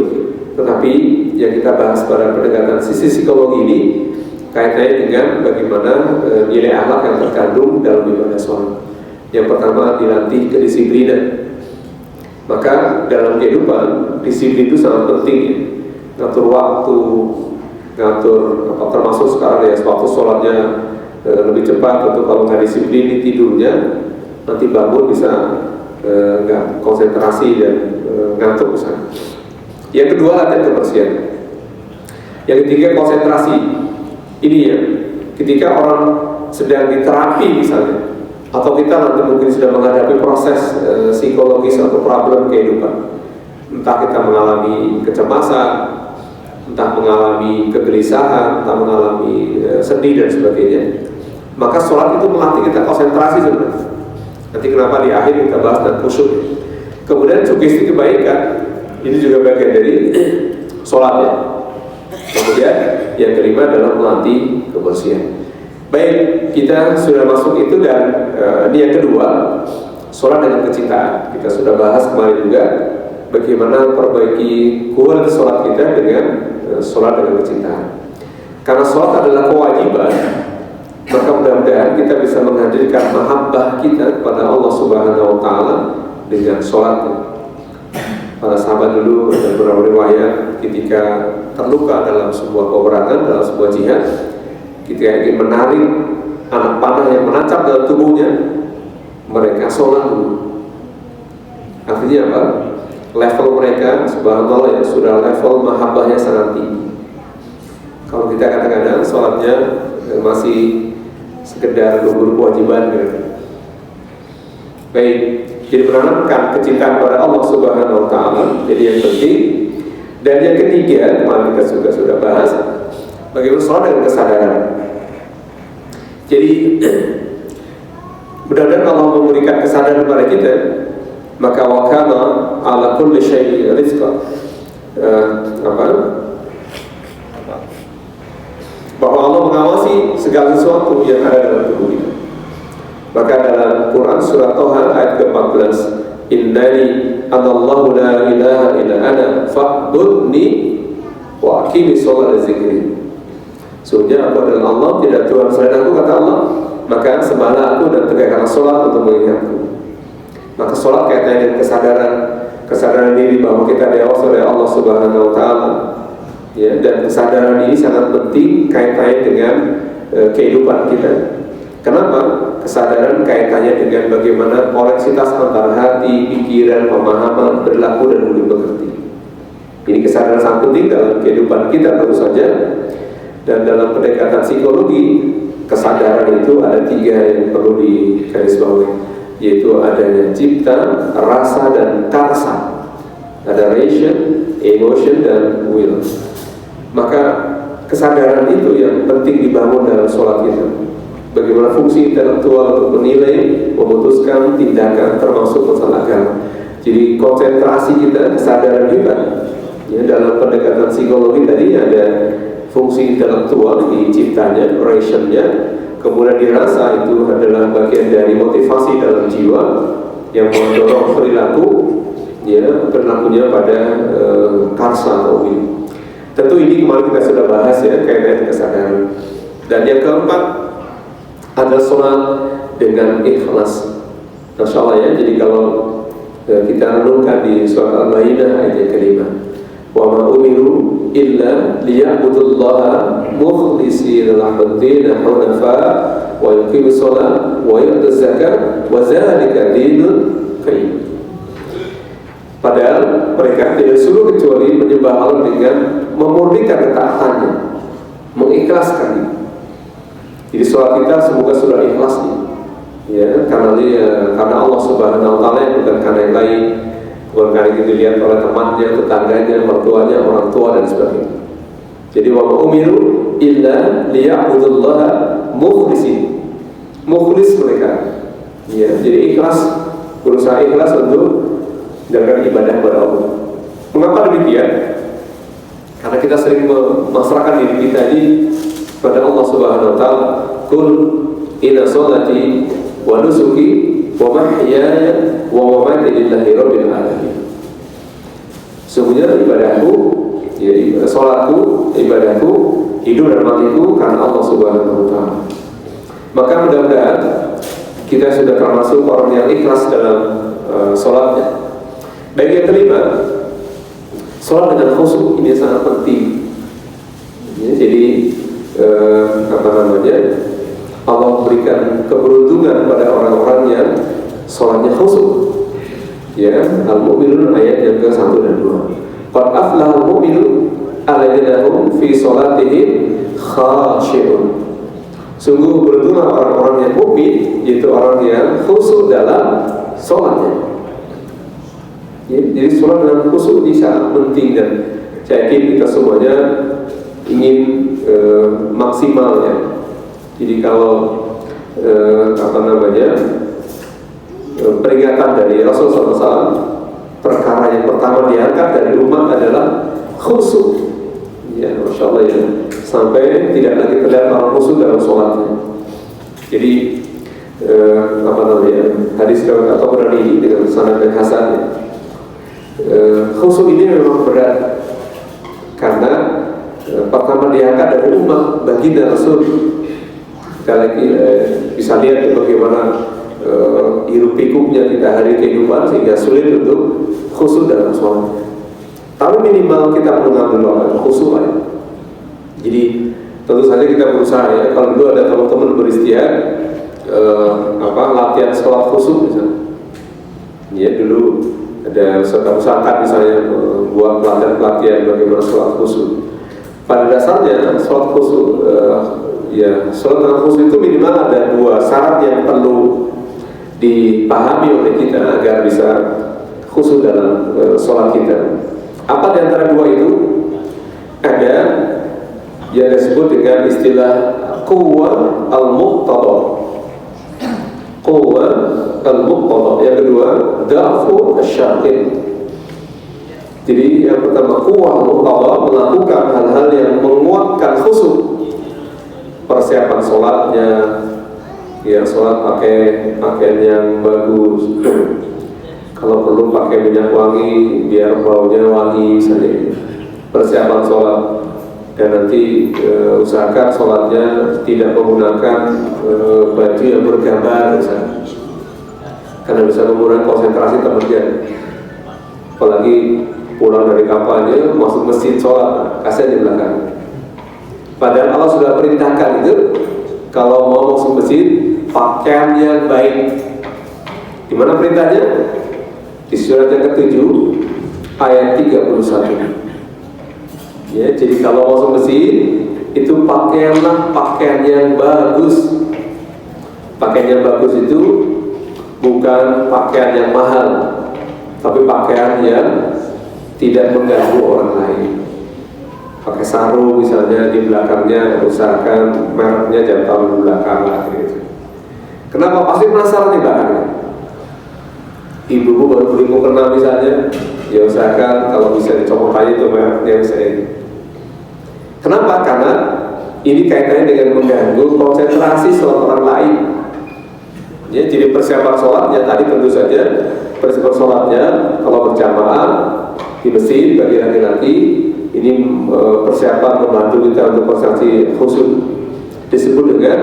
Tetapi yang kita bahas pada pendekatan sisi psikologi ini kaitannya dengan bagaimana nilai akhlak yang terkandung dalam ibadah sholat. Yang pertama, dilatih kedisiplinan. Maka dalam kehidupan disiplin itu sangat penting ya. Ngatur waktu, ngatur termasuk sekarang ya waktu sholatnya lebih cepat. Tentu kalau nggak disiplin tidurnya, nanti bangun bisa nggak konsentrasi dan ngantuk misalnya. Yang kedua, latihan kebersihan. Yang ketiga, konsentrasi. Ini ya, ketika orang sedang diterapi misalnya, atau kita nanti mungkin sudah menghadapi proses psikologis atau problem kehidupan, entah kita mengalami kecemasan, entah mengalami kegelisahan, entah mengalami sedih dan sebagainya, maka sholat itu melatih kita konsentrasi sebenarnya. Nanti kenapa di akhir kita bahas dan khusyuk. Kemudian sugesti kebaikan, ini juga bagian dari sholatnya. Kemudian yang kelima adalah melatih kebersihan. Baik, kita sudah masuk itu dan ini yang kedua, sholat dengan kecintaan. Kita sudah bahas kemarin juga bagaimana perbaiki kualitas sholat kita dengan sholat dengan kecintaan. Karena sholat adalah kewajiban, maka mudah-mudahan kita bisa menghadirkan mahabbah kita kepada Allah Subhanahu wa Ta'ala dengan sholatnya. Para sahabat dulu ada beberapa riwayat ketika terluka dalam sebuah peperangan, dalam sebuah jihad, ketika ingin menarik anak panah yang menancap dalam tubuhnya, mereka sholat dulu. Artinya apa? Level mereka, subhanallah ya, sudah level mahabbahnya sangat tinggi. Kalau kita kadang-kadang sholatnya masih sekedar gugur kewajiban gitu. Baik, jadi menanamkan kecintaan kepada Allah Subhanahu wa Ta'ala, jadi yang penting. Dan yang ketiga, kemarin kita sudah bahas bagaimana sholat dengan kesadaran. Jadi mudah-mudahan Allah memberikan kesadaran kepada kita, maka wa kana ala kulli syai'in rizqa. Bahwa Allah mengawasi segala sesuatu yang ada dalam tubuh kita. Maka dalam Quran surah Toha ayat ke-14, innani anallahu la ilaha illa ana fa'budni wa aqimi sholat zikri. Sesungguhnya aku adalah Allah, tidak Tuhan selain aku, kata Allah, maka sembahlah aku dan tegakkanlah sholat untuk mengingatku. Maka sholat kaitannya dengan kesadaran diri bahwa kita diawasi oleh Allah Subhanahu wa Ta'ala. Ya, dan kesadaran ini sangat penting kaitannya dengan kehidupan kita. Kenapa? Kesadaran kaitannya dengan bagaimana koneksitas antara hati, pikiran, pemahaman, berlaku dan budi pekerti. Ini kesadaran sangat penting dalam kehidupan kita tentu saja. Dan dalam pendekatan psikologi, kesadaran itu ada 3 yang perlu digarisbawahi, yaitu adanya cipta, rasa, dan karsa. Ada ration, emotion, dan will. Maka kesadaran itu yang penting dibangun dalam sholat kita. Bagaimana fungsi intelektual untuk menilai, memutuskan tindakan termasuk masalah agama. Jadi konsentrasi kita, kesadaran kita, ya, dalam pendekatan psikologi tadi ada fungsi intelektual di ciptanya, rationnya, kemudian dirasa itu adalah bagian dari motivasi dalam jiwa yang mendorong perilaku, ya, perilakunya pada karsa atau will. Tentu ini kemarin kita sudah bahas ya, kaitan kesadaran. Dan yang keempat ada sholat dengan ikhlas. Masya Allah ya, jadi kalau kita renungkan di surat Al-Maidah ayat yang kelima, wa ma umiru illa liya'budullaha mukhlishina lahu-d-din hunafa wa yuqimus shalah wa yu'tuz zakah wa dzalika dinul qayyim. Padahal mereka tidak disuruh kecuali menyembah Allah dengan memurnikan ketaatannya, mengikhlaskan. Jadi sholat kita semoga sudah ikhlas nih, ya, karena Allah Subhanahu Wa Taala, bukan karena yang lain, bukan karena itu dilihat oleh temannya, tetangganya, mertuanya, orang tua dan sebagainya. Jadi wa umiru illa liya'budullaha mukhlisin, mukhlis mereka, ya, jadi ikhlas, berusaha ikhlas untuk menjalankan ibadah kepada Allah. Mengapa demikian? Karena kita sering memasrahkan diri kita ini pada Allah Subhanahu Wa Taala. Qul inna sholati wa nusuki wa mahyaya wa mamati lillahi rabbil alamin. Sesungguhnya ibadahku, ya, salatku, ibadahku, hidup dan matiku karena Allah Subhanahu Wa Taala. Maka mudah-mudahan kita sudah termasuk orang yang ikhlas dalam salatnya. Baik, yang kelima, salat dengan khusyuk ini sangat penting. Ya, jadi Allah berikan keberuntungan pada orang-orang yang sholatnya khusyuk. Ya, Al-Mu'minun ayat yang ke-1 dan 2. Qad aflahal mu'minun alladzina hum fi sholatihim khashi'un. Sungguh beruntunglah orang-orang yang mukmin, yaitu orang yang khusyuk dalam sholatnya. Ya, jadi sholat dengan khusyuk ini sangat penting, dan saya yakin kita semuanya ingin maksimalnya. Jadi kalau peringatan dari Rasulullah SAW, perkara yang pertama diangkat dari umat adalah khusyuk. Ya, Masya Allah ya, sampai tidak lagi terlihat orang khusyuk dalam sholatnya. Jadi hadis riwayat At-Tabrani dengan sanad yang hasan. Khusyuk ini memang berat karena pertama diangkat dari umat baginda Rasul. Kita lagi bisa lihat bagaimana hiruk pikuknya kita hari kehidupan sehingga sulit untuk khusyuk dalam sholat. Tapi minimal kita mengambil khusyuk aja. Jadi tentu saja kita berusaha ya. Kalau dulu ada teman-teman beristihad latihan sholat khusyuk misalnya. Ya, dulu ada usahakan misalnya buat pelatihan bagaimana sholat khusyuk. Pada dasarnya sholat khusyuk, sholat dengan khusyuk itu minimal ada 2 syarat yang perlu dipahami oleh kita agar bisa khusyuk dalam sholat kita. Apa di antara 2 itu? Ada yang disebut dengan istilah quwwah al-muqtada. Quwwah al-muqtada. Yang kedua, da'fu asy-syaqin. Jadi yang pertama, quwwah al-muqtada, melakukan hal-hal yang menguatkan khusyuk. Persiapan sholatnya, ya, sholat pakai pakaian yang bagus. Kalau perlu pakai minyak wangi biar baunya wangi saja. Persiapan sholat, dan nanti usahakan sholatnya tidak menggunakan baju yang bergambar misalnya, karena bisa mengurangi konsentrasi temannya. Apalagi pulang dari kapalnya masuk masjid sholat, kasihan di belakang. Padahal Allah sudah perintahkan itu, kalau mau masuk masjid pakaian yang baik. Di mana perintahnya? Di surat yang ke-7 ayat 31. Ya, jadi kalau masuk masjid itu pakaianlah pakaian yang bagus. Pakaian yang bagus itu bukan pakaian yang mahal, tapi pakaian yang tidak mengganggu orang lain. Pakai sarung misalnya di belakangnya, usahakan mereknya jangan taruh di belakang lah gitu. Kenapa? Pasti penasaran di belakangnya. Ibu baru beli mukena misalnya, ya usahakan kalau bisa dicopot aja itu mereknya misalnya. Kenapa? Karena ini kaitannya dengan mengganggu konsentrasi sholat orang lain. Ya, jadi persiapan sholatnya tadi tentu saja persiapan sholatnya kalau berjamaah di masjid bagi laki-laki ini persiapan membantu kita untuk konsentrasi khusyuk disebut dengan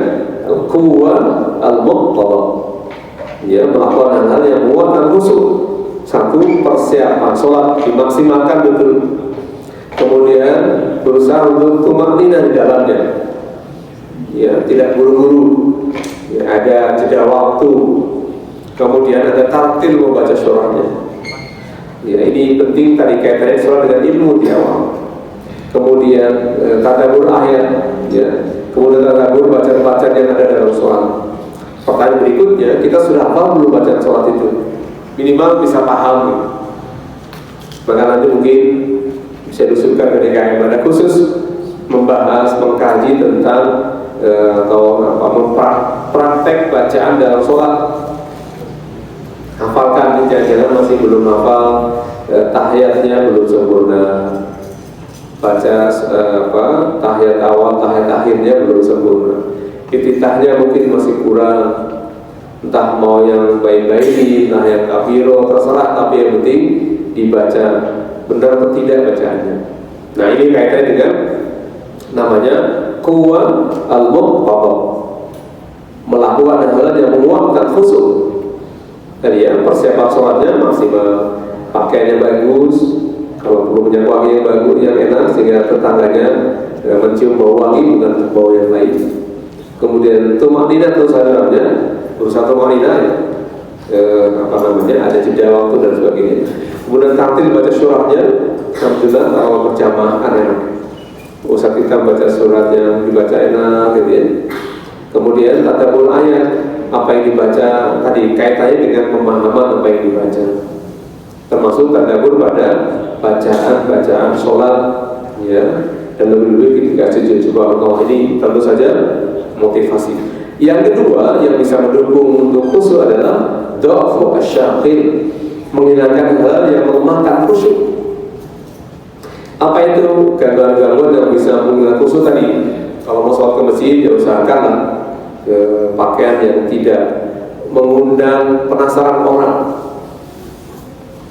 quwwah al-muqtadah, ya, melakukan hal-hal yang menguatkan khusyuk. Satu, persiapan sholat dimaksimalkan betul, kemudian berusaha untuk tumakninah di dalamnya, ya, tidak buru-buru, ya, ada jeda waktu, kemudian ada tartil membaca surahnya. Ya, ini penting tadi kaitannya sholat dengan ilmu di awal. Kemudian tadabbur ayat, ya, kemudian tadabbur bacaan-bacaan yang ada dalam sholat. Pertanyaan berikutnya, kita sudah hafal belum bacaan sholat itu? Minimal bisa paham. Maka nanti mungkin bisa diusulkan ketika ibadah khusus membahas, mengkaji tentang praktek bacaan dalam sholat. Hafalkan, jangan-jangan masih belum hafal, tahiyatnya belum sempurna, baca tahiyat awal, tahiyat akhirnya belum sempurna, iftitahnya mungkin masih kurang, entah mau yang baik-baik, entah yang kafiro, terserah, tapi yang penting dibaca benar atau tidak bacaannya. Nah, ini kaitannya dengan namanya quwwah al-muqtadah, melakukan hal-hal yang menguatkan khusyuk. Tadi ya, persiapan sholatnya maksimal, pakaiannya bagus, kalau perlu minyak wangi yang bagus, yang enak sehingga tetangganya mencium bau wangi bukan bau yang lain. Kemudian tumakninah terus dalamnya, berusaha tumakninah, ada jeda waktu dan sebagainya. Kemudian tartil baca surahnya, alhamdulillah kalau berjamaah kan enak. Usah kita baca suratnya dibaca enak, gitu ya. Kemudian tadabbur ayat, apa yang dibaca tadi kaitannya dengan pemahaman apa yang dibaca, termasuk tadabbur pada bacaan sholat, ya, dan lebih-lebih ketika sujud. Subhanallah, ini tentu saja motivasi. Yang kedua yang bisa mendukung untuk khusyuk adalah dha'fu asy-syaghil, menghilangkan hal yang melemahkan khusyuk. Apa itu gangguan-gangguan yang bisa menghilangkan khusyuk tadi? Kalau mau sholat ke masjid, ya usahakanlah pakaian yang tidak mengundang penasaran orang.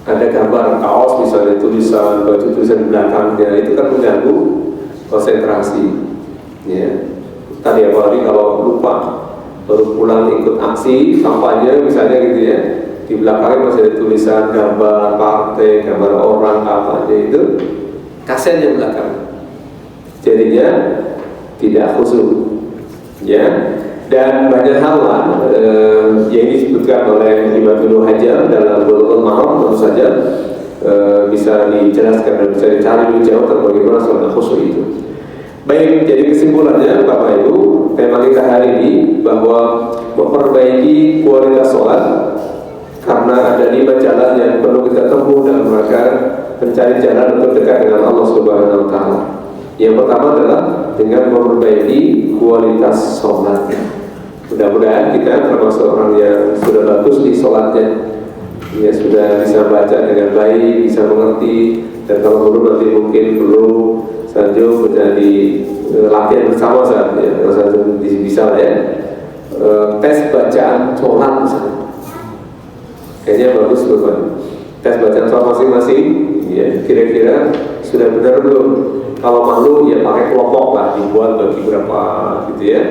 Ada gambar kaos misalnya, tulisan, baju tulisan di belakangnya, itu kan mengganggu konsentrasi, ya. Tadi apalagi kalau lupa baru pulang ikut aksi kampanye misalnya gitu ya, di belakangnya masih ada tulisan gambar partai, gambar orang kampanye, itu kasihan yang belakang, jadinya tidak khusyuk, ya. Dan banyak hal lah yang disebutkan oleh Imam Ibnu Hajar dalam Bulughul Maram, tentu saja bisa dijelaskan dan bisa dicari lebih jauh tentang bagaimana sholat khusyuk itu. Baik, jadi kesimpulannya Bapak Ibu, tema kita hari ini bahwa memperbaiki kualitas sholat karena ada 5 jalan yang perlu kita tempuh dalam rangka mencari jalan untuk dekat dengan Allah Subhanahu wa Ta'ala. Yang pertama adalah dengan memperbaiki kualitas sholatnya. Mudah-mudahan kita termasuk orang yang sudah bagus di sholatnya, ya, sudah bisa baca dengan baik, bisa mengerti, dan kalau perlu nanti mungkin perlu Sanjo menjadi latihan bersama saat ya, bisa lah ya, tes bacaan sholat misalnya, kayaknya bagus Bapak. Tes bacaan sholat masing-masing, ya, kira-kira sudah benar belum? Kalau malu ya pakai kelompok lah, dibuat bagi berapa gitu ya,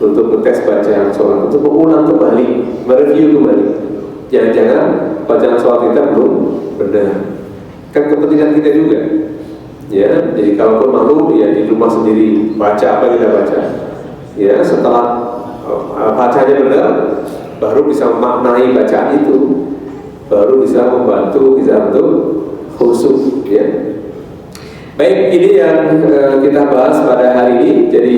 untuk mengetes bacaan sholat, untuk mengulang kembali, mereview kembali. Jangan-jangan bacaan sholat kita belum benar, kan kepentingan kita juga, ya. Jadi kalaupun malu ya di rumah sendiri baca apa yang kita baca, ya. Setelah bacanya benar, baru bisa memaknai bacaan itu, baru bisa membantu kita untuk khusyuk, ya. Baik, ini yang kita bahas pada hari ini. Jadi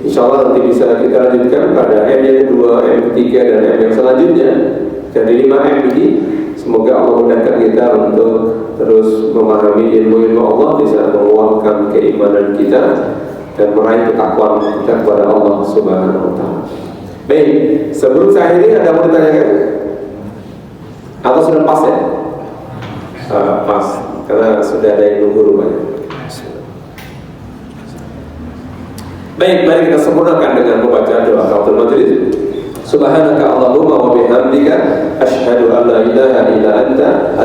insya Allah nanti bisa kita lanjutkan pada M yang kedua, M ketiga, dan M yang selanjutnya. Dari 5 M ini Semoga Allah mudahkan kita untuk terus memahami ilmu-ilmu Allah, bisa menguatkan keimanan kita dan meraih ketakwaan kita kepada Allah Subhanahu wa Ta'ala. Baik, sebelum saya akhiri ada mau ditanyakan? Atau sudah pas ya? Pas, karena sudah ada yang nunggu rupanya. Baik, mari kita sempurnakan dengan membaca doa kafaratul majelis. Subhanaka Allahumma wa bihamdika asyhadu an la ilaha illa anta